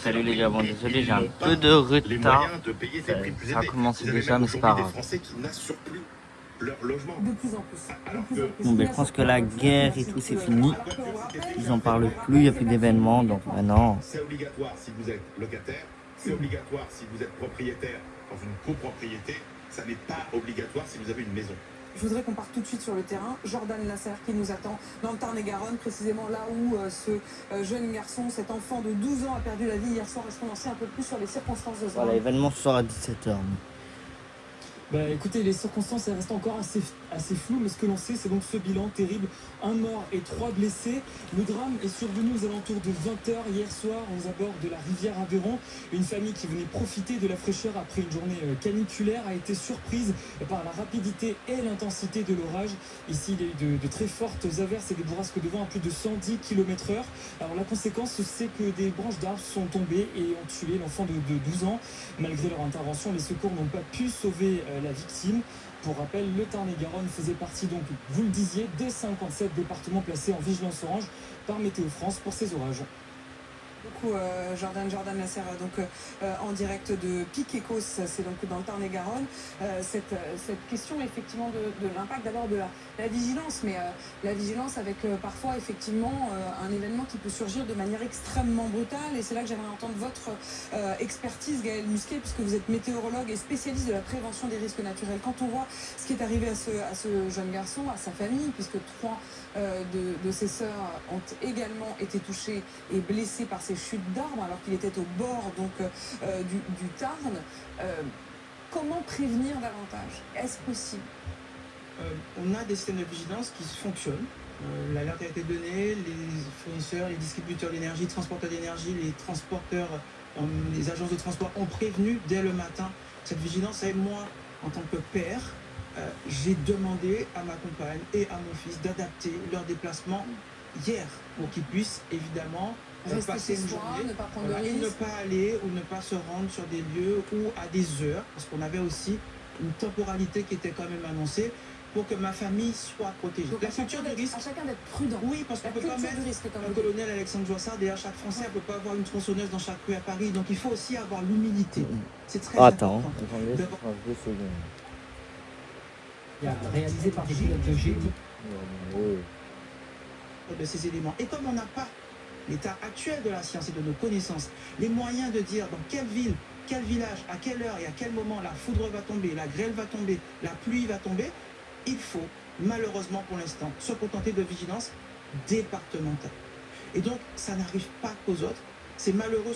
Salut les gars, bon désolé j'ai un peu de retard, ça a commencé déjà mais c'est pas grave. De plus en plus. Bon ben je pense que la guerre et tout c'est fini, ils en parlent plus, il n'y a plus d'événements donc maintenant... C'est obligatoire si vous êtes locataire, c'est obligatoire si vous êtes propriétaire dans une copropriété, ça n'est pas obligatoire si vous avez une maison. Je voudrais qu'on parte tout de suite sur le terrain. Jordan Lasserre qui nous attend dans le Tarn-et-Garonne, précisément là où ce jeune garçon, cet enfant de 12 ans a perdu la vie hier soir. Est-ce qu'on en sait un peu plus sur les circonstances de ce drame? Voilà, l'événement ce soir à 17h. Bah écoutez, les circonstances elles restent encore assez floues, mais ce que l'on sait, c'est donc ce bilan terrible, un mort et 3 blessés. Le drame est survenu aux alentours de 20h hier soir aux abords de la rivière Aveyron. Une famille qui venait profiter de la fraîcheur après une journée caniculaire a été surprise par la rapidité et l'intensité de l'orage. Ici, il y a eu de très fortes averses et des bourrasques de vent à plus de 110 km/h. Alors la conséquence, c'est que des branches d'arbres sont tombées et ont tué l'enfant de 12 ans. Malgré leur intervention, les secours n'ont pas pu sauver la victime. Pour rappel, le Tarn-et-Garonne faisait partie donc, vous le disiez, des 57 départements placés en vigilance orange par Météo France pour ces orages. Beaucoup Jordan Lasserre, donc en direct de Pic-Écos, c'est donc dans le Tarn-et-Garonne. Cette question effectivement de l'impact d'abord de la vigilance, mais la vigilance avec parfois effectivement un événement qui peut surgir de manière extrêmement brutale, et c'est là que j'aimerais entendre votre expertise, Gaël Musquet, puisque vous êtes météorologue et spécialiste de la prévention des risques naturels. Quand on voit ce qui est arrivé à ce jeune garçon, à sa famille, puisque 3 de ses sœurs ont également été touchées et blessées par ces chutes d'arbres alors qu'il était au bord donc du Tarn. Comment prévenir davantage? Est-ce possible? On a des systèmes de vigilance qui fonctionnent. L'alerte a été donnée, les fournisseurs, les distributeurs d'énergie, transporteurs d'énergie, les transporteurs, les agences de transport ont prévenu dès le matin cette vigilance. Et moi, en tant que père, j'ai demandé à ma compagne et à mon fils d'adapter leur déplacement hier pour qu'ils puissent évidemment passer une journée, ne pas prendre de et risques, ne pas aller ou ne pas se rendre sur des lieux ou à des heures, parce qu'on avait aussi une temporalité qui était quand même annoncée pour que ma famille soit protégée. donc La culture du risque. à chacun d'être prudent. Oui, parce qu'on La ne peut pas culture mettre du risque, comme un on dit. colonel Alexandre Joissard derrière chaque Français, on ne peut pas avoir une tronçonneuse dans chaque rue à Paris, donc il faut aussi avoir l'humilité. C'est très Attends, important. attendez, D'abord- ça change 2 secondes. Réalisé par des pilotes de génie. De ces éléments. Et comme on n'a pas l'état actuel de la science et de nos connaissances, les moyens de dire dans quelle ville, quel village, à quelle heure et à quel moment la foudre va tomber, la grêle va tomber, la pluie va tomber, il faut malheureusement pour l'instant se contenter de vigilance départementale. Et donc ça n'arrive pas qu'aux autres, c'est malheureux.